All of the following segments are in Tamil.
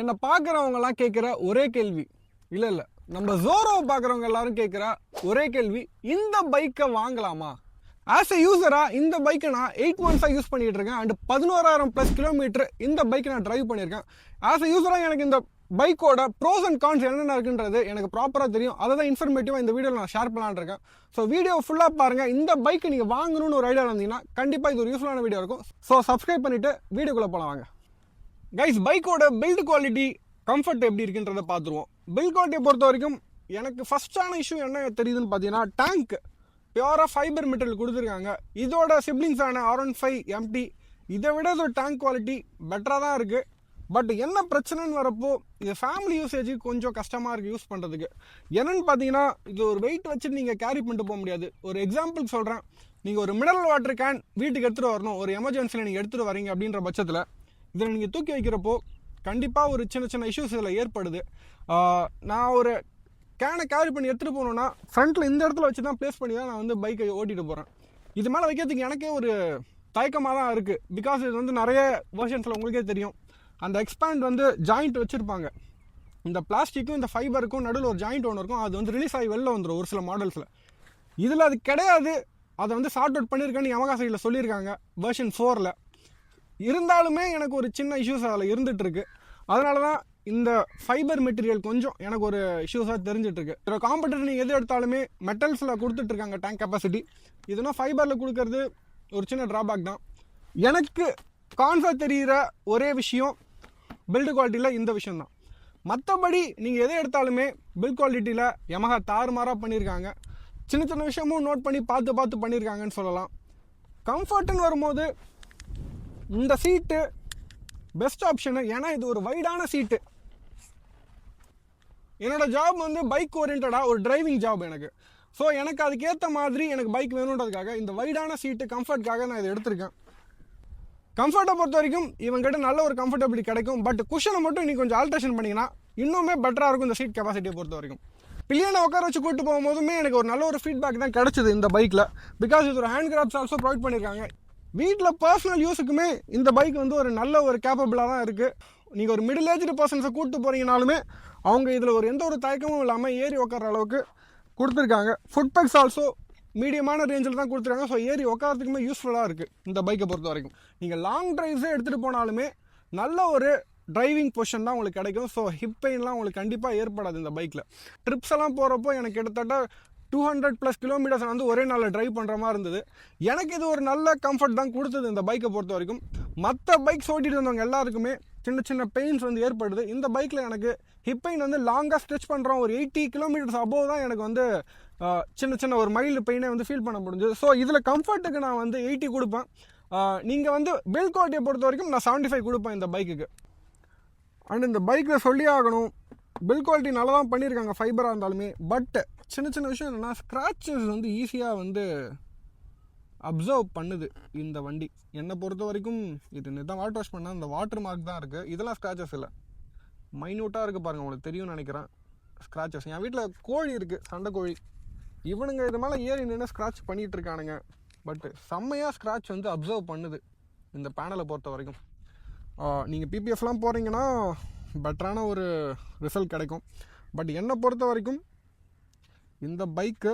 என்னை பார்க்குறவங்கலாம் கேட்குற ஒரே கேள்வி, இல்லை நம்ம ஜோரோவை பார்க்குறவங்க எல்லாரும் கேட்குற ஒரே கேள்வி, இந்த பைக்கை வாங்கலாமா? ஆஸ் எ யூஸராக இந்த பைக்கை நான் 8 மந்த்ஸாக யூஸ் பண்ணிகிட்டு இருக்கேன். அண்ட் 11,000+ கிலோமீட்டர் இந்த பைக்கை நான் ட்ரைவ் பண்ணியிருக்கேன். ஆஸ் எ யூஸராக எனக்கு இந்த பைக்கோட ப்ரோஸ் அண்ட் கான்ஸ் என்னென்ன இருக்குன்றது எனக்கு ப்ராப்பராக தெரியும். அதை தான் இன்ஃபர்மேட்டிவாக இந்த வீடியோவில் நான் ஷேர் பண்ணலான்னு இருக்கேன். ஸோ வீடியோ ஃபுல்லாக பாருங்கள். இந்த பைக்கை நீங்கள் வாங்கணும்னு ஒரு ஐடியா இருந்தீங்கன்னா கண்டிப்பாக இது ஒரு யூஸ்ஃபுல்லான வீடியோ இருக்கும். ஸோ சப்ஸ்கிரைப் பண்ணிவிட்டு வீடியோக்குள்ளே போகலாம் வாங்க. கைஸ், பைக்கோட பில்டு குவாலிட்டி, கம்ஃபர்ட் எப்படி இருக்குன்றதை பார்த்துருவோம். பில்ட் குவாலிட்டியை பொறுத்த வரைக்கும் எனக்கு ஃபஸ்ட்டான இஷ்யூ என்ன தெரியுதுன்னு பார்த்தீங்கன்னா, டேங்க் பியூராக ஃபைபர் மெட்டீரியல் கொடுத்துருக்காங்க. இதோட சிப்ளிங்ஸான R15 MT இதை விட இதோட டேங்க் குவாலிட்டி பெட்டராக தான் இருக்குது. பட் என்ன பிரச்சனைன்னு வரப்போ, இது ஃபேமிலி யூசேஜுக்கு கொஞ்சம் கஷ்டமாக இருக்குது யூஸ் பண்ணுறதுக்கு. என்னென்னு பார்த்தீங்கன்னா, இது ஒரு வெயிட் வச்சுட்டு நீங்கள் கேரி பண்ணிட்டு போக முடியாது. ஒரு எக்ஸாம்பிள் சொல்கிறேன், நீங்கள் ஒரு மினரல் வாட்டர் கேன் வீட்டுக்கு எடுத்துகிட்டு வரணும், ஒரு எமர்ஜென்சியில் நீங்கள் எடுத்துகிட்டு வரீங்க அப்படின்ற பட்சத்தில் இதில் நீங்கள் தூக்கி வைக்கிறப்போ கண்டிப்பாக ஒரு சின்ன சின்ன இஷ்யூஸ் இதில் ஏற்படுது. நான் ஒரு கேனை கேரி பண்ணி எடுத்துகிட்டு போகணுன்னா ஃப்ரண்ட்டில் இந்த இடத்துல வச்சு தான் ப்ளேஸ் பண்ணி தான் நான் வந்து பைக்கை ஓட்டிகிட்டு போகிறேன். இது மேலே வைக்கிறதுக்கு எனக்கே ஒரு தயக்கமாக தான் இருக்குது. பிகாஸ் இது வந்து நிறைய வெர்ஷன்ஸில் உங்களுக்கே தெரியும், அந்த எக்ஸ்பேண்ட் வந்து ஜாயிண்ட் வச்சுருப்பாங்க. இந்த பிளாஸ்டிக்கும் இந்த ஃபைபருக்கும் நடுவில் ஒரு ஜாயிண்ட் ஒன்று இருக்கும். அது வந்து ரிலீஸ் ஆகி வெளில வந்துடும் ஒரு சில மாடல்ஸில். இதில் அது கிடையாது. அதை வந்து சார்ட் அவுட் பண்ணியிருக்கேன்னு Yamaha சைடில் சொல்லியிருக்காங்க வெர்ஷன் 4ல். இருந்தாலுமே எனக்கு ஒரு சின்ன இஷ்யூஸ் அதில் இருந்துகிட்ருக்கு. அதனால தான் இந்த ஃபைபர் மெட்டீரியல் கொஞ்சம் எனக்கு ஒரு இஷ்யூஸாக தெரிஞ்சிட்ருக்கு. இப்போ காம்படிட்டர் நீங்கள் எது எடுத்தாலுமே மெட்டல்ஸில் கொடுத்துட்ருக்காங்க டேங்க் கெப்பாசிட்டி. இதுனா ஃபைபரில் கொடுக்கறது ஒரு சின்ன ட்ராபேக் தான். எனக்கு கான்ஃபாக தெரிகிற ஒரே விஷயம் பில்டு குவாலிட்டியில் இந்த விஷயம் தான். மற்றபடி நீங்கள் எதை எடுத்தாலுமே பில்ட் குவாலிட்டியில் Yamaha தாறுமாறாக பண்ணியிருக்காங்க. சின்ன சின்ன விஷயமும் நோட் பண்ணி பார்த்து பண்ணியிருக்காங்கன்னு சொல்லலாம். கம்ஃபர்ட்டுன்னு வரும்போது இந்த சீட்டு பெஸ்ட் ஆப்ஷனு. ஏன்னா இது ஒரு வைடான சீட்டு. என்னோடய ஜாப் வந்து பைக் ஓரியன்டாக ஒரு டிரைவிங் ஜாப் எனக்கு. ஸோ எனக்கு அதுக்கேற்ற மாதிரி எனக்கு பைக் வேணுன்றதுக்காக இந்த வைடான சீட்டு கம்ஃபர்ட்காக நான் இதை எடுத்திருக்கேன். கம்ஃபர்ட்டை பொறுத்த வரைக்கும் இவங்ககிட்ட நல்ல ஒரு கம்ஃபர்டபிலிட்டி கிடைக்கும். பட் குஷனை மட்டும் நீங்கள் கொஞ்சம் ஆல்ட்ரேஷன் பண்ணிங்கன்னா இன்னுமே பெட்டராக இருக்கும் இந்த சீட் கெப்பாசிட்டியை பொறுத்த வரைக்கும். பிள்ளையான உட்கார வச்சு கூப்பிட்டு போகும்போதுமே எனக்கு ஒரு நல்ல ஒரு ஃபீட்பேக் தான் கிடச்சிது இந்த பைக்கில். பிகாஸ் இது ஒரு ஹேண்ட் கிராப்ஸ் ஆல்சோ ப்ரொவைட் பண்ணியிருக்காங்க. வீட்டில் பர்சனல் யூஸுக்குமே இந்த பைக் வந்து ஒரு நல்ல ஒரு கேப்பபிளாக தான் இருக்குது. நீங்கள் ஒரு மிடில் ஏஜ்டு பர்சன்ஸை கூப்பிட்டு போகிறீங்கனாலுமே அவங்க இதில் ஒரு எந்த ஒரு தயக்கமும் இல்லாமல் ஏறி உட்கார அளவுக்கு கொடுத்துருக்காங்க. ஃபுட் பேக்ஸ் ஆல்சோ மீடியமான ரேஞ்சில் தான் கொடுத்துருக்காங்க. ஸோ ஏறி உட்காரத்துக்குமே யூஸ்ஃபுல்லாக இருக்குது இந்த பைக்கை பொறுத்த வரைக்கும். நீங்கள் லாங் ட்ரைவ்ஸே எடுத்துகிட்டு போனாலுமே நல்ல ஒரு டிரைவிங் பொசிஷன் தான் உங்களுக்கு கிடைக்கும். ஸோ ஹிப் பெயின்லாம் உங்களுக்கு கண்டிப்பாக ஏற்படாது இந்த பைக்கில். ட்ரிப்ஸ் எல்லாம் போகிறப்போ எனக்கு கிட்டத்தட்ட 200+ கிலோமீட்டர்ஸ் வந்து ஒரே நாளில் ட்ரைவ் பண்ணுற மாதிரி இருந்தது. எனக்கு இது ஒரு நல்ல கம்ஃபர்ட் தான் கொடுத்தது இந்த பைக்கை பொறுத்த வரைக்கும். மற்ற பைக்ஸ் ஓட்டிகிட்டு வந்தவங்க எல்லாருக்குமே சின்ன சின்ன பெயின்ஸ் வந்து ஏற்படுது. இந்த பைக்கில் எனக்கு ஹிப் பெயின் வந்து லாங்காக ஸ்ட்ரெச் பண்ணுறோம். ஒரு 80 கிலோமீட்டர்ஸ் அபோவ் தான் எனக்கு வந்து சின்ன சின்ன ஒரு மைல்டு பெயினை வந்து ஃபீல் பண்ண முடிஞ்சது. ஸோ இதில் கம்ஃபர்ட்டுக்கு நான் வந்து 80 கொடுப்பேன். நீங்கள் வந்து பில்ட் குவாலிட்டியை பொறுத்த வரைக்கும் நான் 75 கொடுப்பேன் இந்த பைக்குக்கு. அண்ட் இந்த பைக்கில் சொல்லி ஆகணும், பில்ட் குவாலிட்டி நல்லா தான் பண்ணியிருக்காங்க ஃபைபராக இருந்தாலுமே. பட் சின்ன சின்ன விஷயம் என்னென்னா, ஸ்க்ராச்சஸ் வந்து ஈஸியாக வந்து அப்சர்வ் பண்ணுது இந்த வண்டி. என்னை பொறுத்த வரைக்கும் இது தான் வாட்டர் வாஷ் பண்ணால் இந்த வாட்டர் மார்க் தான் இருக்குது. இதெல்லாம் ஸ்க்ராச்சஸ் இல்லை, மைன்யூட்டாக இருக்குது பாருங்கள். உங்களுக்கு தெரியும்னு நினைக்கிறேன் ஸ்க்ராச்சஸ். என் வீட்டில் கோழி இருக்குது, சண்டை கோழி. இவனுங்க இது மேலே ஏறி நின்று ஸ்க்ராட்ச் பண்ணிகிட்டு இருக்கானுங்க. பட் செம்மையாக ஸ்க்ராட்ச் வந்து அப்சர்வ் பண்ணுது இந்த பேனலை பொறுத்த வரைக்கும். நீங்கள் PPFலாம் போகிறீங்கன்னா பெட்டரான ஒரு ரிசல்ட் கிடைக்கும். பட் என்னை பொறுத்த வரைக்கும் இந்த பைக்கு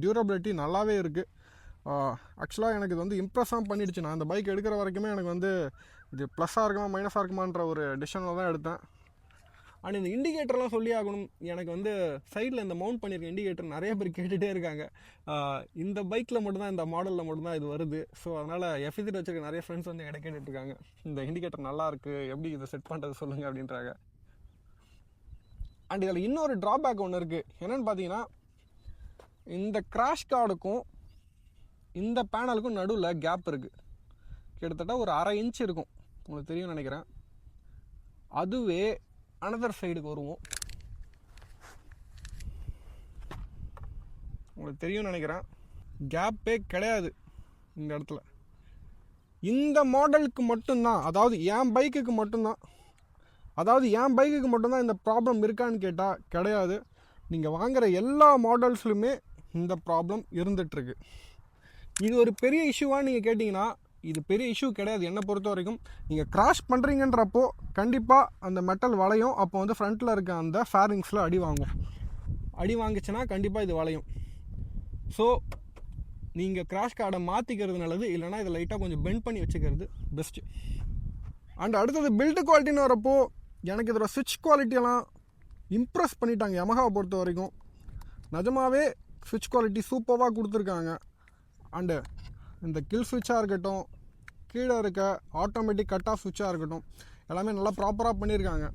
டியூரபிலிட்டி நல்லாவே இருக்குது. ஆக்சுவலாக எனக்கு இது வந்து இம்ப்ரெஸ்ஸாக பண்ணிடுச்சு. நான் இந்த பைக் எடுக்கிற வரைக்குமே எனக்கு வந்து இது ப்ளஸ்ஸாக இருக்குமா மைனஸாக இருக்குமான்ற ஒரு டிசிஷனில் தான் எடுத்தேன். அண்ட் இந்த இண்டிகேட்டர்லாம் சொல்லி ஆகணும். எனக்கு வந்து சைடில் இந்த மவுண்ட் பண்ணியிருக்க இண்டிகேட்டர் நிறைய பேர் கேட்டுகிட்டே இருக்காங்க. இந்த பைக்கில் மட்டும்தான், இந்த மாடலில் மட்டும்தான் இது வருது. ஸோ அதனால் F-Series வச்சுருக்க நிறைய ஃப்ரெண்ட்ஸ் வந்து எனக்கு கேட்டுட்ருக்காங்க, இந்த இண்டிகேட்டர் நல்லாயிருக்கு, எப்படி இதை செட் பண்ணுறது சொல்லுங்கள் அப்படின்றாங்க. அண்ட் இதில் இன்னொரு ட்ராபேக் ஒன்று இருக்குது. என்னென்னு பார்த்தீங்கன்னா, இந்த கிராஷ் கார்டுக்கும் இந்த பேனலுக்கும் நடுவில் கேப் இருக்குது. கிட்டத்தட்ட ஒரு 1/2 இன்ச் இருக்கும், உங்களுக்கு தெரியும்னு நினைக்கிறேன். அதுவே அனதர் சைடுக்கு வருவோம், உங்களுக்கு தெரியும்னு நினைக்கிறேன். கேப்பே கிடையாது இந்த இடத்துல. இந்த மாடலுக்கு மட்டும்தான், அதாவது என் பைக்குக்கு மட்டும்தான் இந்த ப்ராப்ளம் இருக்கான்னு கேட்டால் கிடையாது. நீங்கள் வாங்குகிற எல்லா மாடல்ஸ்லுமே இந்த ப்ராப்ளம் இருந்துகிட்ருக்கு. இது ஒரு பெரிய இஷ்யூவாக நீங்கள் கேட்டிங்கன்னா இது பெரிய இஷ்யூ கிடையாது என்னை பொறுத்த வரைக்கும். நீங்கள் கிராஷ் பண்ணுறீங்கன்றப்போ கண்டிப்பாக அந்த மெட்டல் வளையும். அப்போ வந்து ஃப்ரண்ட்டில் இருக்க அந்த ஃபேரிங்ஸில் அடி வாங்கும். அடி வாங்கிச்சுன்னா கண்டிப்பாக இது வளையும். ஸோ நீங்கள் கிராஷ் கார்டை மாற்றிக்கிறது நல்லது, இல்லைனா இதை லைட்டாக கொஞ்சம் பெண்ட் பண்ணி வச்சுக்கிறது பெஸ்ட்டு. அண்ட் அடுத்தது பில்டு குவாலிட்டின்னு வரப்போ எனக்கு இதோட ஸ்விட்ச் குவாலிட்டியெல்லாம் இம்ப்ரெஸ் பண்ணிட்டாங்க யமஹாவை பொறுத்த வரைக்கும். நிஜமாகவே ஸ்விட்ச் குவாலிட்டி சூப்பராக கொடுத்துருக்காங்க. அண்டு இந்த கில் ஸ்விட்சாக இருக்கட்டும், கீழே இருக்க ஆட்டோமேட்டிக் கட் ஆஃப் ஸ்விட்சாக இருக்கட்டும், எல்லாமே நல்லா ப்ராப்பராக பண்ணியிருக்காங்க.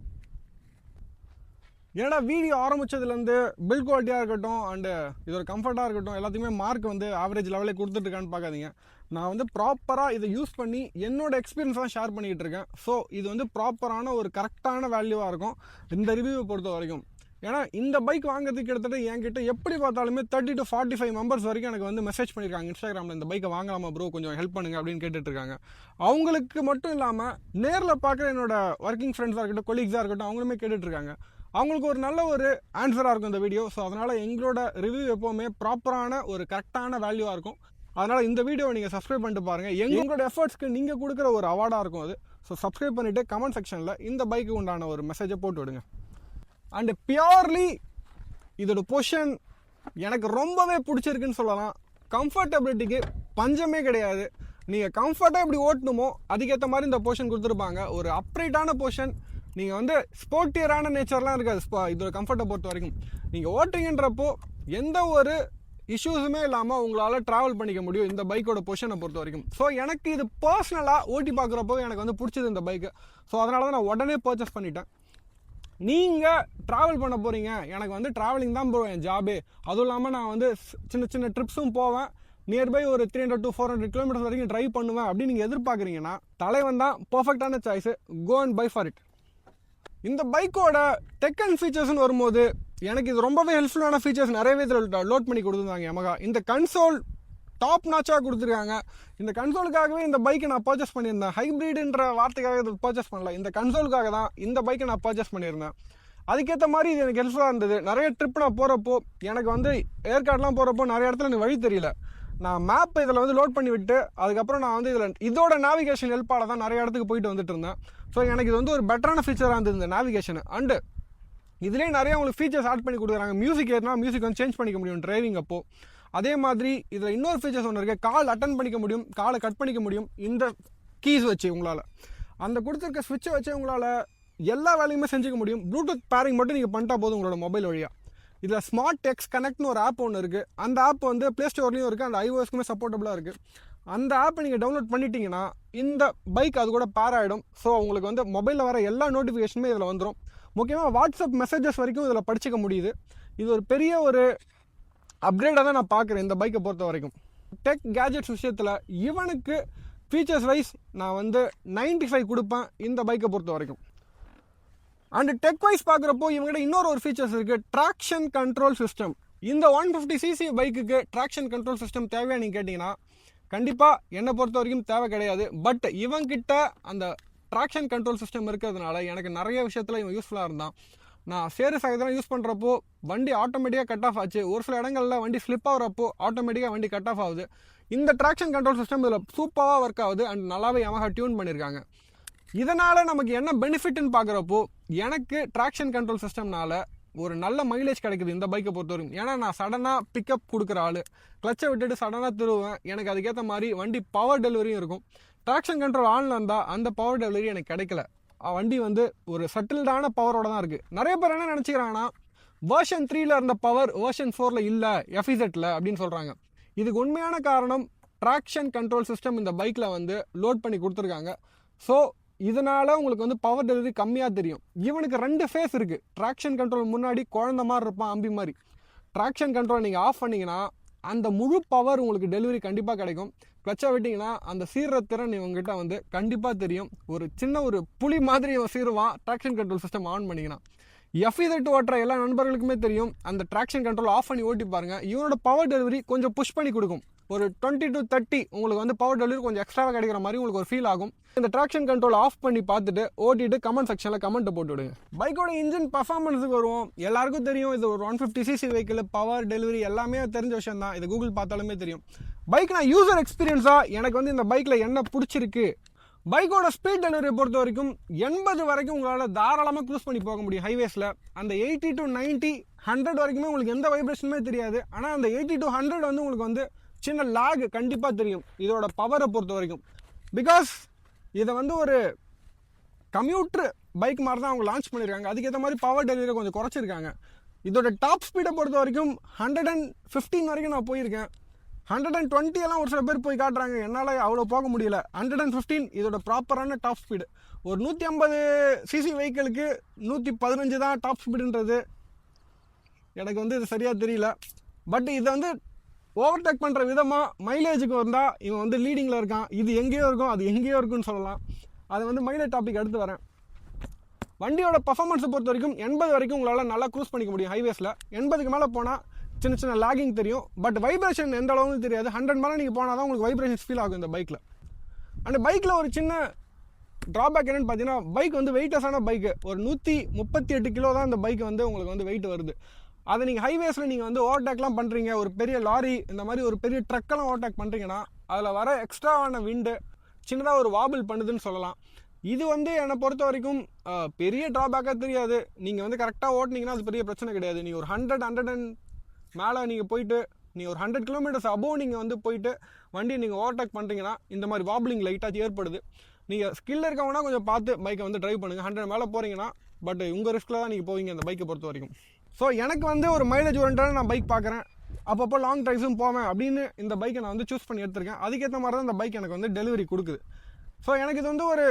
ஏன்னா வீடியோ ஆரம்பித்ததுலேருந்து பில்ட் குவாலிட்டியாக இருக்கட்டும் அண்டு இதோட கம்ஃபர்ட்டாக இருக்கட்டும் எல்லாத்தையுமே மார்க் வந்து ஆவரேஜ் லெவலே கொடுத்துட்ருக்கான்னு பார்க்காதீங்க. நான் வந்து ப்ராப்பராக இதை யூஸ் பண்ணி என்னோடய எக்ஸ்பீரியன்ஸ் தான் ஷேர் பண்ணிகிட்டு இருக்கேன். ஸோ இது வந்து ப்ராப்பரான ஒரு கரெக்டான வேல்யூவாக இருக்கும் இந்த ரிவ்யூவை பொறுத்த வரைக்கும். ஏன்னா இந்த பைக் வாங்குறதுக்கு கிட்டத்தட்ட என்கிட்ட எப்படி பார்த்தாலுமே 30 to 45 மெம்பர்ஸ் வரைக்கும் எனக்கு வந்து மெசேஜ் பண்ணியிருக்காங்க இன்ஸ்டாகிராமில், இந்த பைக்கை வாங்கலாமா ப்ரோ, கொஞ்சம் ஹெல்ப் பண்ணுங்க அப்படின்னு கேட்டுட்ருக்காங்க. அவங்களுக்கு மட்டும் இல்லாமல் நேரில் பார்க்குற என்னோட ஒர்க்கிங் ஃப்ரெண்ட்ஸாக இருக்கட்டும், கொலீக்ஸாக இருக்கட்டும், அவங்களுமே கேட்டுட்ருக்காங்க. அவங்களுக்கு ஒரு நல்ல ஒரு ஆன்சராக இருக்கும் இந்த வீடியோ. ஸோ அதனால் எங்களோட ரிவ்யூ எப்போவுமே ப்ராப்பரான ஒரு கரெக்டான வேல்யூவாக இருக்கும். அதனால் இந்த வீடியோவை நீங்கள் சப்ஸ்கிரைப் பண்ணிட்டு பாருங்கள். எங்களோட எஃபர்ட்ஸ்க்கு நீங்கள் கொடுக்குற ஒரு அவார்டாக இருக்கும் அது. ஸோ சப்ஸ்கிரைப் பண்ணிவிட்டு கமெண்ட் செக்ஷனில் இந்த பைக்கு உண்டான ஒரு மெசேஜை போட்டு விடுங்க. அண்டு பியோர்லி இதோட பொசிஷன் எனக்கு ரொம்பவே பிடிச்சிருக்குன்னு சொல்லலாம். கம்ஃபர்டபிலிட்டிக்கு பஞ்சமே கிடையாது. நீங்கள் கம்ஃபர்ட்டாக எப்படி ஓட்டணுமோ அதுக்கேற்ற மாதிரி இந்த பொசிஷன் கொடுத்துருப்பாங்க. ஒரு அப்ரைட்டான பொசிஷன். நீங்கள் வந்து ஸ்போர்ட்டியரான நேச்சர்லாம் இருக்காது இதோட கம்ஃபர்ட்டை பொறுத்த வரைக்கும். நீங்கள் ஓட்டுறீங்கன்றப்போ எந்த ஒரு இஷ்யூஸுமே இல்லாமல் உங்களால் ட்ராவல் பண்ணிக்க முடியும் இந்த பைக்கோட பொசிஷனை பொறுத்த வரைக்கும். ஸோ எனக்கு இது பர்சனலாக ஓட்டி பார்க்குறப்போ எனக்கு வந்து பிடிச்சது இந்த பைக்கு. ஸோ அதனால தான் நான் உடனே பர்ச்சேஸ் பண்ணிட்டேன். நீங்கள் ட்ராவல் பண்ண போகிறீங்க, எனக்கு வந்து ட்ராவலிங் தான் ப்ரோ என் ஜாபே, அதுவும் இல்லாமல் நான் வந்து சின்ன சின்ன ட்ரிப்ஸும் போவேன், நியர்பை ஒரு 300 to 400 கிலோமீட்டர்ஸ் வரைக்கும் ட்ரைவ் பண்ணுவேன் அப்படின்னு நீங்கள் எதிர்பார்க்குறீங்கன்னா தலைவன் தான் பர்ஃபெக்டான choice. Go and buy for it. இந்த பைக்கோட டெக் அண்ட் ஃபீச்சர்ஸ்னு வரும்போது எனக்கு இது ரொம்பவே ஹெல்ப்ஃபுல்லான ஃபீச்சர்ஸ் நிறையவே இதில் லோட் பண்ணி கொடுத்துருந்தாங்க யமஹா. இந்த கன்சோல் டாப் நாச்சாக கொடுத்துருக்காங்க. இந்த கன்சோலுக்காகவே இந்த பைக்கை நான் பர்ச்சேஸ் பண்ணியிருந்தேன். ஹைப்ரிட்ன்ற வார்த்தைக்காக இது பர்ச்சேஸ் பண்ணல, இந்த கன்சோலுக்காக தான் இந்த பைக்கை நான் பர்ச்சேஸ் பண்ணியிருந்தேன். அதுக்கேற்ற மாதிரி இது எனக்கு ஹெல்ப்ஃபுல்லாக இருந்தது. நிறைய ட்ரிப் நான் போகிறப்போ எனக்கு வந்து ஏற்காடுலாம் போகிறப்போ நிறைய இடத்துல எனக்கு வழி தெரியல. நான் மேப் இதில் வந்து லோட் பண்ணி விட்டு அதுக்கப்புறம் நான் வந்து இதில் இதோட நேவிகேஷன் ஹெல்ப்பால் தான் நிறைய இடத்துக்கு போயிட்டு வந்துட்டு இருந்தேன். ஸோ எனக்கு இது வந்து ஒரு பெட்டரான ஃபீச்சராக இருந்தது இந்த நேவிகேஷன். அண்டு இதுலேயே நிறைய உங்களுக்கு ஃபீச்சர்ஸ் ஆட் பண்ணி கொடுக்குறாங்க. மியூசிக் ஏறினா மியூசிக் வந்து சேஞ்ச் பண்ணிக்க முடியும் டிரைவிங் அப்போ. அதே மாதிரி இதில் இன்னொரு ஃபீச்சர்ஸ் ஒன்று இருக்குது, கால் அட்டன் பண்ணிக்க முடியும், காலை கட் பண்ணிக்க முடியும் இந்த கீஸ் வச்சு. உங்களால் அந்த கொடுத்துருக்க ஸ்விட்சை வச்சு உங்களால் எல்லா வேலையுமே செஞ்சுக்க முடியும். ப்ளூடூத் பேரிங் மட்டும் நீங்கள் பண்ணிட்டா போதும் உங்களோட மொபைல் வழியாக. இதில் ஸ்மார்ட் டெக்ஸ் கனெக்ட்னு ஒரு ஆப் ஒன்று இருக்குது. அந்த ஆப் வந்து ப்ளே ஸ்டோர்லேயும் இருக்குது, அந்த iOSக்குமே சப்போர்ட்டபுளாக இருக்குது. அந்த ஆப்பை நீங்கள் டவுன்லோட் பண்ணிட்டீங்கன்னா இந்த பைக் அது கூட பேர் ஆகிடும். ஸோ உங்களுக்கு வந்து மொபைலில் வர எல்லா நோட்டிஃபிகேஷனுமே இதில் வந்துடும். முக்கியமாக வாட்ஸ்அப் மெசேஜஸ் வரைக்கும் இதில் படிச்சிக்க முடியுது. இது ஒரு பெரிய ஒரு அப்கிரேடாக தான் நான் பார்க்குறேன் இந்த பைக்கை பொறுத்த வரைக்கும். டெக் கேஜெட்ஸ் விஷயத்தில் இவனுக்கு ஃபீச்சர்ஸ் வைஸ் நான் வந்து 95 கொடுப்பேன் இந்த பைக்கை பொறுத்த வரைக்கும். அண்டு டெக் வைஸ் பார்க்குறப்போ இவங்ககிட்ட இன்னொரு ஃபீச்சர்ஸ் இருக்குது, ட்ராக்ஷன் கண்ட்ரோல் சிஸ்டம். இந்த 150cc பைக்குக்கு ட்ராக்ஷன் கண்ட்ரோல் சிஸ்டம் தேவையா நீங்கள் கேட்டிங்கன்னா கண்டிப்பாக என்னை பொறுத்த வரைக்கும் தேவை கிடையாது. பட் இவங்கிட்ட அந்த ட்ராக்ஷன் கண்ட்ரோல் சிஸ்டம் இருக்கிறதுனால எனக்கு நிறைய விஷயத்தில் இவன் யூஸ்ஃபுல்லாக இருந்தான். நான் சேரு சாயதெல்லாம் யூஸ் பண்ணுறப்போ வண்டி ஆட்டோமேட்டிக்காக கட் ஆஃப் ஆச்சு. ஒரு சில இடங்களில் வண்டி ஸ்லிப் ஆகிறப்போ ஆட்டோமேட்டிக்காக வண்டி கட் ஆஃப் ஆகுது. இந்த ட்ராக்ஷன் கண்ட்ரோல் சிஸ்டம் இதில் சூப்பராக ஒர்க் ஆகுது அண்ட் நல்லாவே யமஹா டியூன் பண்ணியிருக்காங்க. இதனால் நமக்கு என்ன பெனிஃபிட்னு பார்க்குறப்போ எனக்கு ட்ராக்ஷன் கண்ட்ரோல் சிஸ்டம்னால ஒரு நல்ல மைலேஜ் கிடைக்குது இந்த பைக்கை பொறுத்தவரைக்கும். ஏன்னா நான் சடனாக பிக்கப் கொடுக்குற ஆள், கிளச்சை விட்டுட்டு சடனாக திருவேன், எனக்கு அதுக்கேற்ற மாதிரி வண்டி பவர் டெலிவரியும் இருக்கும். ட்ராக்ஷன் கண்ட்ரோல் ஆனில் இருந்தால் அந்த பவர் டெலிவரி எனக்கு கிடைக்கல. வண்டி வந்து ஒரு சட்டில்டான பவரோட தான் இருக்குது. நிறைய பேர் என்ன நினச்சிக்கிறாங்கன்னா வெர்ஷன் 3ல் இருந்த பவர் வெர்ஷன் 4ல் இல்லை FZல அப்படின்னு சொல்கிறாங்க. இதுக்கு உண்மையான காரணம் ட்ராக்ஷன் கண்ட்ரோல் சிஸ்டம் இந்த பைக்கில் வந்து லோட் பண்ணி கொடுத்துருக்காங்க. ஸோ இதனால் உங்களுக்கு வந்து பவர் டெலிவரி கம்மியாக தெரியும். இவனுக்கு 2 ஃபேஸ் இருக்குது. ட்ராக்ஷன் கண்ட்ரோல் முன்னாடி குழந்த மாதிரி இருப்பான், அம்பி மாதிரி. ட்ராக்ஷன் கண்ட்ரோல் நீங்கள் ஆஃப் பண்ணிங்கன்னா அந்த முழு பவர் உங்களுக்கு டெலிவரி கண்டிப்பாக கிடைக்கும். கிளச்சை விட்டிங்கன்னா அந்த சீர்ற திறன் இவங்ககிட்ட வந்து கண்டிப்பாக தெரியும். ஒரு சின்ன ஒரு புலி மாதிரி இவன் சீருவான் ட்ராக்ஷன் கண்ட்ரோல் சிஸ்டம் ஆன் பண்ணிங்கன்னா. FZ ஓட்டுற எல்லா நண்பர்களுக்குமே தெரியும், அந்த ட்ராக்ஷன் கண்ட்ரோல் ஆஃப் பண்ணி ஓட்டி பாருங்கள், இவனோட பவர் டெலிவரி கொஞ்சம் புஷ் பண்ணி கொடுக்கும். ஒரு 20 to 30 உங்களுக்கு வந்து பவர் டெலிவரி கொஞ்சம் எக்ஸ்ட்ராவாக கிடைக்கிற மாதிரி உங்களுக்கு ஒரு ஃபீல் ஆகும். இந்த ட்ராக்ஷன் கண்ட்ரோல் ஆஃப் பண்ணி பார்த்துட்டு ஓட்டிட்டு கமெண்ட் செக்ஷனில் கமெண்ட் போட்டு விடுங்க. பைக்கோட இன்ஜின் பர்ஃபார்மன்ஸுக்கு வருவோம். எல்லாருக்கும் தெரியும் இது ஒரு 150cc வெஹிக்கிள், பவர் டெலிவரி எல்லாமே தெரிஞ்ச விஷயம் தான். இது கூகுள் பார்த்தாலுமே தெரியும். பைக் நான் யூசர் எக்ஸ்பீரியன்ஸாக எனக்கு வந்து இந்த பைக்கில் என்ன பிடிச்சிருக்கு, பைக்கோட ஸ்பீட் டெலிவரியை பொறுத்த வரைக்கும் 80 வரைக்கும் உங்களால் தாராளமாக க்ரூஸ் பண்ணி போக முடியும் ஹைவேஸில். அந்த 80 to 90, 100 வரைக்குமே உங்களுக்கு எந்த வைப்ரேஷனுமே தெரியாது. ஆனால் அந்த 80 to 100 வந்து உங்களுக்கு வந்து சின்ன லாக் கண்டிப்பாக தெரியும் இதோட பவரை பொறுத்த வரைக்கும். பிகாஸ் இதை வந்து ஒரு கம்யூட்டர் பைக் மாதிரி தான் அவங்க லான்ச் பண்ணியிருக்காங்க. அதுக்கேற்ற மாதிரி பவர் டெலிவரி கொஞ்சம் குறைச்சிருக்காங்க. இதோட டாப் ஸ்பீடை பொறுத்த வரைக்கும் 115 வரைக்கும் நான் போயிருக்கேன். 120 எல்லாம் ஒரு சில பேர் போய் காட்டுறாங்க, என்னால் அவ்வளோ போக முடியல. 115 இதோட ப்ராப்பரான டாப் ஸ்பீடு. ஒரு 150cc வெஹிக்கிளுக்கு 115 தான் டாப் ஸ்பீடுன்றது எனக்கு வந்து இது சரியாக தெரியல. பட் இதை வந்து ஓவர்டேக் பண்ணுற விதமாக மைலேஜுக்கு வந்தால் இவன் வந்து லீடிங்கில் இருக்கான். இது எங்கேயோ இருக்கும், அது எங்கேயோ இருக்குன்னு சொல்லலாம். அது வந்து மைலேஜ் டாபிக் அடுத்து வரேன். வண்டியோட பர்ஃபார்மன்ஸை பொறுத்த வரைக்கும் 80 வரைக்கும் உங்களால் நல்லா க்ரூஸ் பண்ணிக்க முடியும் ஹைவேஸில். 80க்கு மேலே போனால் சின்ன சின்ன லாகிங் தெரியும். பட் வைப்ரேஷன் எந்த அளவுக்கு தெரியாது. 100 மேலே நீங்கள் போனால் தான் உங்களுக்கு வைப்ரேஷன்ஸ் ஃபீல் ஆகும் இந்த பைக்கில். அந்த பைக்கில் ஒரு சின்ன ட்ராபேக் என்னென்னு பார்த்தீங்கன்னா, பைக் வந்து வெயிட்லெஸ்ஸான பைக்கு. ஒரு 138 கிலோ தான் இந்த பைக் வந்து உங்களுக்கு வந்து வெயிட் வருது. அதை நீங்கள் ஹைவேஸில் நீங்கள் வந்து ஓவர்டேக்லாம் பண்ணுறீங்க, ஒரு பெரிய லாரி இந்த மாதிரி ஒரு பெரிய ட்ரக்கெல்லாம் ஓவர்டேக் பண்ணுறீங்கன்னா அதில் வர எக்ஸ்ட்ராவான விண்டு சின்னதாக ஒரு வாபிள் பண்ணுதுன்னு சொல்லலாம். இது வந்து என்னை பொறுத்த வரைக்கும் பெரிய ட்ராபேக்காக தெரியாது. நீங்கள் வந்து கரெக்டாக ஓட்டினீங்கன்னா அது பெரிய பிரச்சனை கிடையாது. நீங்கள் ஒரு 100 மேலே நீங்கள் போயிட்டு நீங்கள் ஒரு 100 கிலோமீட்டர்ஸ் அபோவ் நீங்கள் வந்து போயிட்டு வண்டியை நீங்கள் ஓவர்டேக் பண்ணுறீங்கன்னா இந்த மாதிரி வாபிளிங் லைட்டாக ஏற்படுது. நீங்கள் ஸ்கில் இருக்கவங்கன்னா கொஞ்சம் பார்த்து பைக்கை வந்து ட்ரைவ் பண்ணுங்கள். 100 மேலே போகிறீங்கன்னா பட் உங்கள் ரிஸ்கில் தான் நீங்கள் போவீங்க இந்த பைக்கை பொறுத்த வரைக்கும். ஸோ எனக்கு வந்து ஒரு மைலேஜ் ஓரியன்டான நான் பைக் பார்க்குறேன், அப்பப்போ லாங் ட்ரைவ்ஸும் போவேன் அப்படின்னு இந்த பைக்கை நான் வந்து சூஸ் பண்ணி எடுத்திருக்கேன். அதுக்கேற்ற மாதிரி தான் இந்த பைக் எனக்கு வந்து டெலிவரி கொடுக்குது. ஸோ எனக்கு இது வந்து ஒரு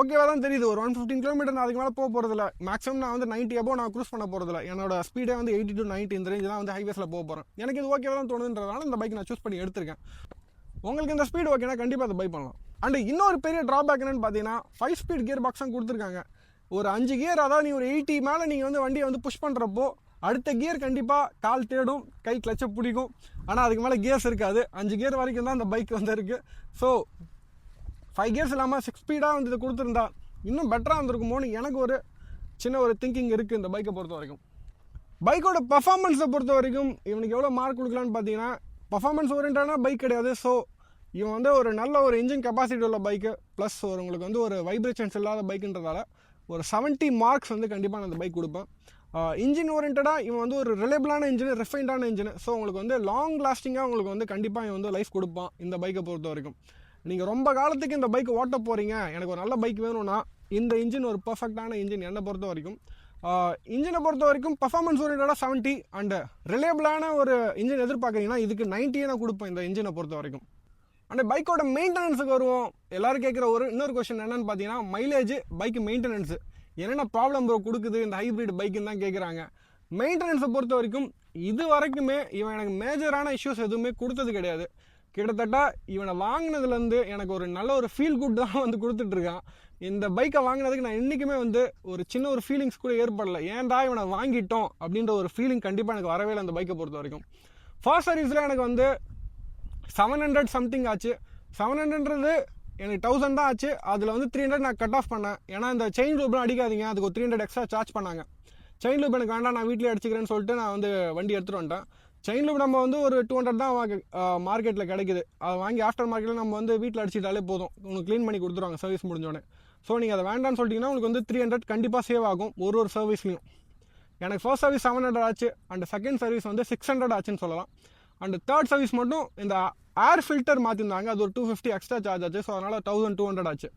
ஓகேவாக தான் தெரியுது. ஒரு 115 கிலோமீட்டர் நான் அதுக்கு மேலே போக போகிறதில்ல. மேக்ஸிமம் நான் வந்து 90 above நான் க்ரூஸ் பண்ண போகிறதில்ல. என்னோட ஸ்பீடே வந்து 80 to 90 இந்த ரேஞ்ச் தான் வந்து ஹைவேஸில் போக போகிறேன். எனக்கு இது ஓகேவாக தான் தோணுன்றதுனால இந்த பைக் நான் சூஸ் பண்ணி எடுத்திருக்கேன். உங்களுக்கு இந்த ஸ்பீடு ஓகேனா கண்டிப்பாக அதை பை பண்ணலாம். அண்ட் இன்னொரு பெரிய ட்ராபேக் என்னென்னு பார்த்தீங்கன்னா 5 ஸ்பீட் கியர் பாக்ஸ் தான் கொடுத்துருக்காங்க. ஒரு 5 கியர், அதாவது நீ ஒரு 80 மேலே நீங்கள் வந்து வண்டியை வந்து புஷ் பண்ணுறப்போ அடுத்த கியர் கண்டிப்பாக கால் தேடும், கை கிளச்சை பிடிக்கும். ஆனால் அதுக்கு மேலே கியர்ஸ் இருக்காது. 5 கியர் வரைக்கும் தான் அந்த பைக் வந்து இருக்குது. ஸோ 5 கியர்ஸ் இல்லாமல் 6 ஸ்பீடாக வந்து இது கொடுத்துருந்தா இன்னும் பெட்டராக இருந்திருக்குமோன்னு எனக்கு ஒரு சின்ன ஒரு திங்கிங் இருக்குது இந்த பைக்கை பொறுத்த வரைக்கும். பைக்கோட பர்ஃபார்மன்ஸை பொறுத்த வரைக்கும் இவனுக்கு எவ்வளோ மார்க் கொடுக்கலான்னு பார்த்தீங்கன்னா, பர்ஃபார்மன்ஸ் ஓரியன்டான பைக் கிடையாது. ஸோ இவன் வந்து ஒரு நல்ல ஒரு இன்ஜின் கெப்பாசிட்டி உள்ள பைக்கு ப்ளஸ் ஒரு உங்களுக்கு வந்து ஒரு வைப்ரேஷன்ஸ் இல்லாத பைக்குன்றதால ஒரு 70 மார்க்ஸ் வந்து கண்டிப்பாக நான் அந்த பைக் கொடுப்பேன். இன்ஜின் ஓரியன்டாக இவன் வந்து ஒரு ரிலையபிளான இன்ஜின், ரிஃபைண்டான இன்ஜின். ஸோ உங்களுக்கு வந்து லாங் லாஸ்டிங்காக உங்களுக்கு வந்து கண்டிப்பாக இவன் வந்து லைஃப் கொடுப்பான் இந்த பைக்கை பொறுத்த வரைக்கும். நீங்கள் ரொம்ப காலத்துக்கு இந்த பைக் ஓட்ட போகிறீங்க, எனக்கு ஒரு நல்ல பைக் வேணும்னா இந்த இன்ஜின் ஒரு பர்ஃபெக்டான இன்ஜின் என்னை பொறுத்த வரைக்கும். இன்ஜினை பொறுத்த வரைக்கும் பர்ஃபார்மன்ஸ் ஓரியன்டாக 70 அண்ட் ரிலையபிளான ஒரு இன்ஜின் எதிர்பார்க்குறீங்கன்னா இதுக்கு 90 நான் கொடுப்பேன் இந்த இன்ஜினை பொறுத்த வரைக்கும். அந்த பைக்கோட மெயின்டெனன்ஸுக்கு வருவோம். எல்லோரும் கேட்குற இன்னொரு கொஸ்டின் என்னென்னு பார்த்தீங்கன்னா, மைலேஜ், பைக்கு மெயின்டெனன்ஸு என்னென்ன ப்ராப்ளம் ப்ரோ கொடுக்குது இந்த ஹைப்ரிட் பைக்குன்னு தான் கேட்குறாங்க. மெயின்டெனன்ஸை பொறுத்த வரைக்கும் இது வரைக்குமே இவன் எனக்கு மேஜரான இஷ்யூஸ் எதுவுமே கொடுத்தது கிடையாது. கிட்டத்தட்ட இவனை வாங்கினதுலேருந்து எனக்கு ஒரு நல்ல ஒரு ஃபீல் குட் தான் வந்து கொடுத்துட்ருக்கான். இந்த பைக்கை வாங்கினதுக்கு நான் இன்றைக்குமே வந்து ஒரு சின்ன ஒரு ஃபீலிங்ஸ் கூட ஏற்படலை. ஏன்டா இவனை வாங்கிட்டோம் அப்படின்ற ஒரு ஃபீலிங் கண்டிப்பாக எனக்கு வரவே இல்லை அந்த பைக்கை பொறுத்த வரைக்கும். ஃபர்ஸ்ட் சர்வீஸில் எனக்கு வந்து 700 சம்திங் ஆச்சு. 700ன்றது எனக்கு 1000 தான் ஆச்சு. அதில் வந்து 300 நான் கட் ஆஃப் பண்ணேன். ஏன்னா இந்த செயின் லூப்லாம் அடிக்காதீங்க, அதுக்கு ஒரு 300 எக்ஸ்ட்ரா சார்ஜ் பண்ணாங்க. செயின் லூப் எனக்கு வேண்டாம், நான் வீட்டிலே அடிச்சுக்கிறேன்னு சொல்லிட்டு நான் வந்து வண்டி எடுத்துகிட்டு வந்துட்டேன். செயின் லூப் நம்ம வந்து ஒரு 200 தான் மார்க்கெட்டில் கிடைக்குது. அதை வாங்கி ஆஃப்டர் மார்க்கெட்டில் நம்ம வந்து வீட்டில் அடிச்சிட்டாலே போதும், உங்களுக்கு க்ளீன் பண்ணி கொடுத்துருவாங்க சர்வீஸ் முடிஞ்சோடனே. ஸோ நீங்கள் அதை வேண்டான்னு சொல்லிட்டீங்கன்னா உங்களுக்கு வந்து 300 கண்டிப்பாக சேவ் ஆகும் ஒரு சர்வீஸ்லையும். எனக்கு ஃபர்ஸ்ட் சர்வீஸ் 700 ஆச்சு, அண்ட் செகண்ட் சர்வீஸ் வந்து 600 ஆச்சுன்னு சொல்லலாம். அண்ட் தேர்ட் சர்வீஸ் மட்டும் இந்த ஏர் ஃபில்டர் மாற்றிருந்தாங்க, அது ஒரு 250 எக்ஸ்ட்ரா சார்ஜ் ஆச்சு. ஸோ அதனால் 1200 ஆச்சு.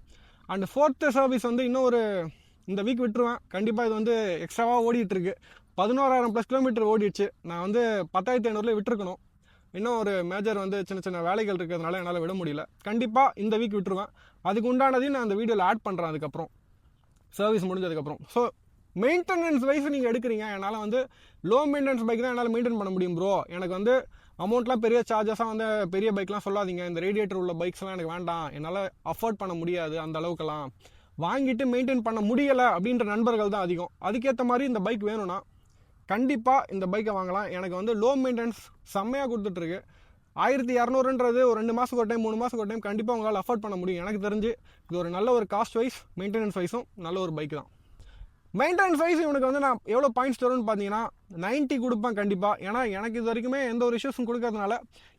அண்ட் ஃபோர்த்து சர்வீஸ் வந்து இன்னும் ஒரு இந்த வீக் விட்டுருவேன். கண்டிப்பாக இது வந்து எக்ஸ்ட்ராவாக ஓடிட்டுருக்கு. 11,000+ கிலோமீட்டர் ஓடிடுச்சு. நான் வந்து 10,500 விட்டுருக்கணும். இன்னும் ஒரு மேஜர் வந்து சின்ன சின்ன வேலைகள் இருக்கிறதுனால என்னால் விட முடியல. கண்டிப்பாக இந்த வீக் விட்டுருவேன். அதுக்கு உண்டானதையும் நான் அந்த வீடியோவில் ஆட் பண்ணுறேன் அதுக்கப்புறம், சர்வீஸ் முடிஞ்சதுக்கப்புறம். ஸோ மெயின்டெனன்ஸ் வைஸ் நீங்கள் எடுக்கிறீங்க, என்னால் வந்து லோ மெயின்டெனன்ஸ் பைக் தான் என்னால் மெயின்டைன் பண்ண முடியும் ப்ரோ. எனக்கு வந்து அமௌண்ட்லாம் பெரிய சார்ஜஸாக வந்து பெரிய பைக்லாம் சொல்லாதீங்க, இந்த ரேடியேட்டர் உள்ள பைக்ஸ்லாம் எனக்கு வேண்டாம், என்னால் அஃபோர்ட் பண்ண முடியாது அந்த அளவுக்குலாம், வாங்கிட்டு மெயின்டைன் பண்ண முடியலை அப்படின்ற நண்பர்கள் தான் அதிகம். அதுக்கேற்ற மாதிரி இந்த பைக் வேணும்னா கண்டிப்பாக இந்த பைக்கை வாங்கலாம். எனக்கு வந்து லோ மெயின்டெனன்ஸ் செம்மையாக கொடுத்துட்ருக்கு. 1200ன்றது ஒரு 2 மாதத்துக்கு ஒரு டைம் 3 மாதத்துக்கு ஒரு டைம் கண்டிப்பாக உங்களால் அஃபோர்ட் பண்ண முடியும். எனக்கு தெரிஞ்சு இது ஒரு நல்ல ஒரு காஸ்ட் வைஸ் மெயின்டெனன்ஸ் வைஸும் நல்ல ஒரு பைக் தான். மெயின்டெனன்ஸ் வைஸ் இவனுக்கு வந்து நான் எவ்வளோ பாயிண்ட்ஸ் தரும்னு பார்த்தீங்கன்னா 90 கொடுப்பேன் கண்டிப்பாக. ஏன்னா எனக்கு இது வரைக்குமே எந்த ஒரு இஷ்யூஸும் கொடுக்கறதுனால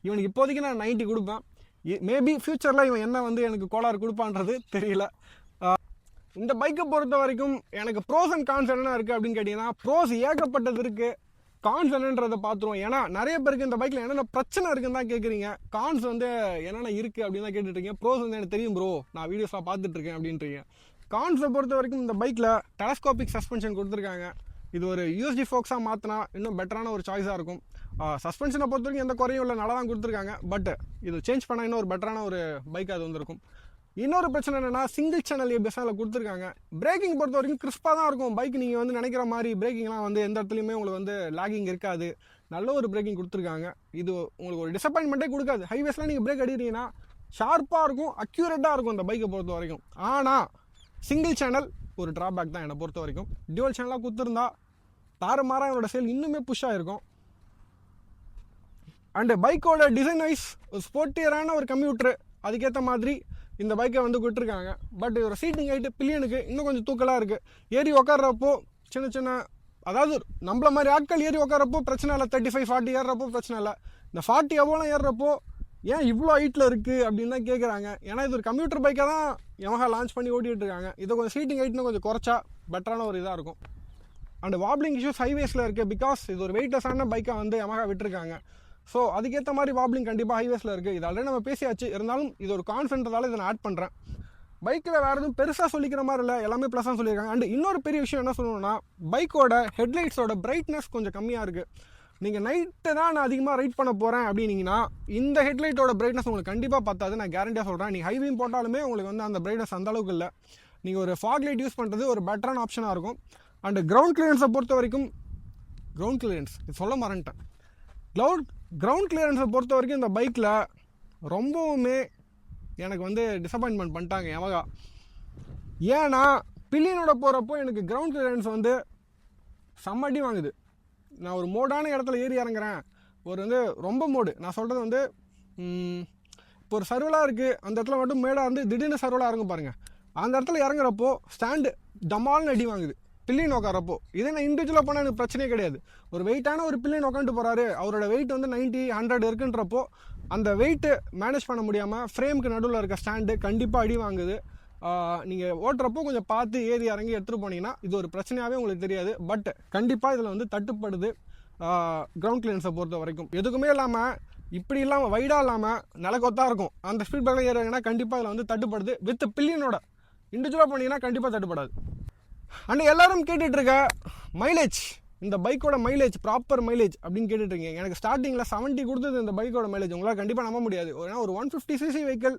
இவனுக்கு இப்போதைக்கு நான் 90 கொடுப்பேன். மேபி ஃப்யூச்சரில் இவன் என்ன வந்து எனக்கு கோளாறு கொடுப்பான்றது தெரியல. இந்த பைக்கை பொறுத்த வரைக்கும் எனக்கு ப்ரோஸ் அண்ட் கான்ஸ் என்னென்ன இருக்குது அப்படின்னு கேட்டிங்கன்னா, ப்ரோஸ் ஏகப்பட்டது இருக்குது. கான்ஸ் என்னன்றதை பார்த்துருவோம். ஏன்னா நிறைய பேருக்கு இந்த பைக்கில் என்னென்ன பிரச்சனை இருக்குன்னு தான் கேட்குறீங்க. கான்ஸ் வந்து என்னென்ன இருக்குது அப்படின்னு தான் கேட்டுட்ருக்கீங்க. ப்ரோஸ் வந்து எனக்கு தெரியும் ப்ரோ, நான் வீடியோஸ்லாம் பார்த்துட்ருக்கேன் அப்படின்றீங்க. கான்ஸை பொறுத்த வரைக்கும் இந்த பைக்கில் டெலஸ்கோபிக் சஸ்பென்ஷன் கொடுத்துருக்காங்க. இது ஒரு யூஎஸ்டி ஃபோக்ஸாக மாற்றினா இன்னும் பெட்டரான ஒரு சாய்ஸாக இருக்கும். சஸ்பென்ஷனை பொறுத்த வரைக்கும் எந்த குறையும் இல்லை, நல்லா தான் கொடுத்துருக்காங்க. பட் இது சேஞ்ச் பண்ணால் இன்னும் ஒரு பெட்டரான ஒரு பைக் அது வந்துருக்கும். இன்னொரு பிரச்சனை என்னென்னா சிங்கிள் சேனல் ஏபிஎஸ் அதில் கொடுத்துருக்காங்க. பிரேக்கிங் பொறுத்த வரைக்கும் கிறிஸ்பாக தான் இருக்கும் பைக். நீங்கள் வந்து நினைக்கிற மாதிரி பிரேக்கிங்லாம் வந்து எந்த இடத்துலையுமே உங்களுக்கு வந்து லாகிங் இருக்காது. நல்ல ஒரு பிரேக்கிங் கொடுத்துருக்காங்க. இது உங்களுக்கு ஒரு டிசப்பாயின்மெண்ட்டே கொடுக்காது. ஹைவேஸ்லாம் நீங்கள் பிரேக் அடிக்கிறீங்கன்னா ஷார்ப்பாக இருக்கும், அக்யூரேட்டாக இருக்கும் இந்த பைக்கை பொறுத்த வரைக்கும். ஆனால் சிங்கிள் சேனல் ஒரு ட்ராபேக் தான் என்னை பொறுத்த வரைக்கும். டியூவல் சேனலாக கொடுத்துருந்தா தாறுமாறாக என்னோட சேல் இன்னுமே புஷ் ஆகிருக்கும். அண்டு பைக்கோட டிசைன் வைஸ் ஒரு ஸ்போர்ட்டியரான ஒரு கம்ப்யூட்டரு அதுக்கேற்ற மாதிரி இந்த பைக்கை வந்து கொடுத்துருக்காங்க. பட் ஒரு சீட்டிங் ஹைட்டு பில்லியனுக்கு இன்னும் கொஞ்சம் தூக்கலாக இருக்குது. ஏறி உட்கார்றப்போ சின்ன சின்ன, அதாவது நம்மள மாதிரி ஆட்கள் ஏறி உட்காரப்போ பிரச்சனை இல்லை. 35-40 ஏறுறப்போ பிரச்சனை இல்லை. இந்த 40 எவ்வளோ ஏறுறப்போ ஏன் இவ்வளோ ஹைட்டில் இருக்குது அப்படின்னு தான் கேட்குறாங்க. ஏன்னா இது ஒரு கம்ப்யூட்டர் பைக்காக தான் யமஹா லான்ச் பண்ணி ஓட்டிகிட்டு இருக்காங்க. இதை கொஞ்சம் சீட்டிங் ஹைட்னு கொஞ்சம் குறைச்சா பெட்டரான ஒரு இதாக இருக்கும். அண்ட் வாப்ளிங் இஷ்யூஸ் ஹைவேஸில் இருக்குது. பிகாஸ் இது ஒரு வெயிட்லெஸ்ஸான பைக்காக வந்து யமஹா விட்டுருக்காங்க. ஸோ அதுக்கேற்ற மாதிரி வாப்ளிங் கண்டிப்பாக ஹைவேஸில் இருக்குது. இது ஆல்ரெடி நம்ம பேசியாச்சு. இருந்தாலும் இது ஒரு கான்ஃபிடென்ட்னால இதை நான் ஆட் பண்ணுறேன். பைக்கில் வேறு எதுவும் பெருசாக சொல்லிக்கிற மாதிரி இல்லை, எல்லாமே ப்ளஸ்ஸாக சொல்லியிருக்காங்க. அண்ட் இன்னொரு பெரிய விஷயம் என்ன சொல்லணும்னா, பைக்கோட ஹெட்லைட்ஸோட பிரைட்னஸ் கொஞ்சம் கம்மியாக இருக்குது. நீங்கள் நைட்டு தான் நான் அதிகமாக ரைட் பண்ண போகிறேன் அப்படின்னீங்கன்னா இந்த ஹெட்லைட்டோட பிரைட்னஸ் உங்களுக்கு கண்டிப்பாக பார்த்தாது. நான் கேரண்டியாக சொல்கிறேன். நீங்கள் ஹைவீம் போட்டாலுமே உங்களுக்கு வந்து அந்த பிரைட்னஸ் அந்த அளவுக்கு இல்லை. நீங்கள் ஒரு ஃபாக் லைட் யூஸ் பண்ணுறது ஒரு பெட்டரான ஆப்ஷனாக இருக்கும். அண்டு கிரவுண்ட் கிளியரன்ஸை பொறுத்த வரைக்கும், கிரவுண்ட் கிளியரன்ஸ் இது சொல்ல மறந்துட்டேன். கிரவுண்ட் கிளியரன்ஸை பொறுத்த வரைக்கும் இந்த பைக்கில் ரொம்பவுமே எனக்கு வந்து டிசப்பாயின்மெண்ட் பண்ணிட்டாங்க யமஹா. ஏன்னா பில்லியனோட போகிறப்போ எனக்கு கிரவுண்ட் கிளியரன்ஸ் வந்து செம்மடி வாங்குது. நான் ஒரு மோடான இடத்துல ஏறி இறங்குறேன், ஒரு வந்து ரொம்ப மோடு, நான் சொல்கிறது வந்து இப்போ ஒரு சர்வலாக இருக்குது, அந்த இடத்துல மட்டும் மேடாக இருந்து திடீர்னு சர்வலாக இறங்க பாருங்கள். அந்த இடத்துல இறங்குறப்போ ஸ்டாண்டு டமால்னு அடி வாங்குது பில்லியன் உட்காரப்போ. இதே நான் இண்டிவிஜுவலாக போனால் எனக்கு பிரச்சனையே கிடையாது. ஒரு வெயிட்டான ஒரு பில்லியன் உட்காந்துட்டு போகிறாரு, அவரோட வெயிட் வந்து 90-100 இருக்குன்றப்போ அந்த வெயிட்டு மேனேஜ் பண்ண முடியாமல் ஃப்ரேமுக்கு நடுவில் இருக்க ஸ்டாண்டு கண்டிப்பாக அடி வாங்குது. நீங்கள் ஓட்டுறப்போ கொஞ்சம் பார்த்து ஏறி இறங்கி எடுத்துகிட்டு போனீங்கன்னா இது ஒரு பிரச்சனையாகவே உங்களுக்கு தெரியாது. பட் கண்டிப்பாக இதில் வந்து தட்டுப்படுது கிரவுண்ட் கிளியரன்ஸை பொறுத்த வரைக்கும். எதுக்குமே இல்லாமல் இப்படி இல்லாமல் வைடாக இல்லாமல் நிலக்கொத்தாக இருக்கும். அந்த ஸ்பீட் பேக்கில் ஏறிங்கன்னா கண்டிப்பாக இதில் வந்து தட்டுப்படுது. வித் பில்லியனோட இண்டிவிஜுவலாக போனீங்கன்னா கண்டிப்பாக தட்டுப்படாது. அண்ட் எல்லாரும் கேட்டுட்ருக்க மைலேஜ், இந்த பைக்கோட மைலேஜ் ப்ராப்பர் மைலேஜ் அப்படின்னு கேட்டுட்ருக்கீங்க. எனக்கு ஸ்டார்டிங்கில் 70 கொடுத்தது இந்த பைக்கோட மைலேஜ் உங்களால் கண்டிப்பாக நம்ப முடியாது. ஏன்னா ஒரு 150cc வெஹிக்கிள்,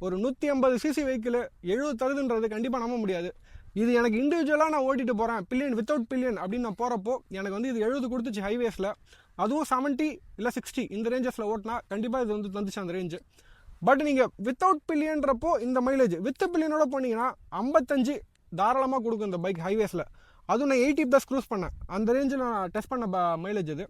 ஒரு 150cc வெஹிக்கிள் 70 தருதுன்றது கண்டிப்பாக நம்ப முடியாது. இது எனக்கு இண்டிவிஜுவலாக நான் ஓட்டிட்டு போகிறேன் பில்லியன் வித்தவுட் பில்லியன் அப்படின்னு நான் போகிறப்போ எனக்கு வந்து இது 70 கொடுத்துச்சு ஹைவேஸில். அதுவும் 70 இல்லை 60 இந்த ரேஞ்சஸில் ஓட்டினா கண்டிப்பாக இது வந்து தந்துச்சு அந்த ரேஞ்சு. பட் நீங்கள் வித்தவுட் பில்லியன்றப்போ இந்த மைலேஜ், வித் பில்லியனோட போனீங்கன்னா 55 தாராளமாக கொடுக்கும் இந்த பைக் ஹைவேஸில். அதுவும் நான் 80+ க்ரூஸ் பண்ணேன், அந்த ரேஞ்சில் நான் டெஸ்ட் பண்ண மைலேஜ் இது.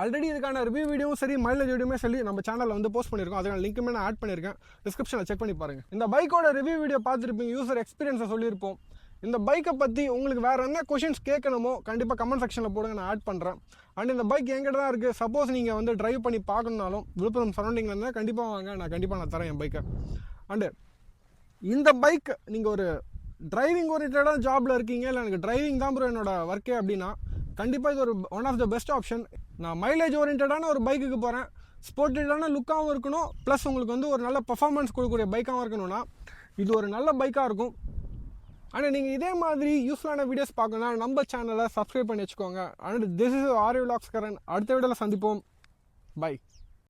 ஆல்ரெடி இதுக்கான ரிவ்யூ வீடியோவும் சரி மைலேஜ் வீடியோமே சொல்லி நம்ம சேனலில் வந்து போஸ்ட் பண்ணியிருக்கோம். அதுக்கான லிங்க்குமே நான் ஆட் பண்ணியிருக்கேன், டிஸ்கிரிப்ஷனில் செக் பண்ணி பாருங்கள். இந்த பைக்கோட ரிவ்யூ வீடியோ பார்த்துருப்பீங்க, யூசர் எக்ஸ்பீரியன்ஸை சொல்லியிருப்போம். இந்த பைக்கை பற்றி உங்களுக்கு வேறு என்ன கொஷின்ஸ் கேட்கணுமோ கண்டிப்பாக கமெண்ட் செக்ஷனில் போடுங்க, நான் ஆட் பண்ணுறேன். அண்ட் இந்த பைக் எங்கிட்ட தான் இருக்குது. சப்போஸ் நீங்கள் வந்து ட்ரைவ் பண்ணி பார்க்கணுனாலும் விழுப்புரம் சரௌண்டிங்கில் இருந்தால் கண்டிப்பாக வாங்க, நான் தரேன் என் பைக்கை. அண்டு இந்த பைக் நீங்கள் ஒரு டிரைவிங் ஓரியன்டான ஜாபில் இருக்கீங்க, இல்லை எனக்கு டிரைவிங் தான் ப்ரோ என்னோட ஒர்க்கே அப்படின்னா கண்டிப்பாக இது ஒரு one of the best option. நான் மைலேஜ் ஓரியன்டான ஒரு பைக்குக்கு போகிறேன், ஸ்போர்ட்டடான லுக்காகவும் இருக்கணும், ப்ளஸ் உங்களுக்கு வந்து ஒரு நல்ல பர்ஃபார்மன்ஸ் கொடுக்கக்கூடிய பைக்காகவும் இருக்கணும்னா இது ஒரு நல்ல பைக்காக இருக்கும். ஆனால் நீங்கள் இதே மாதிரி யூஸ்ஃபுல்லான வீடியோஸ் பார்க்கணுன்னா நம்ம சேனலை சப்ஸ்கிரைப் பண்ணி வச்சுக்கோங்க. And this is RV vlogs Karan. அடுத்த வீடியோவில் சந்திப்போம். பை.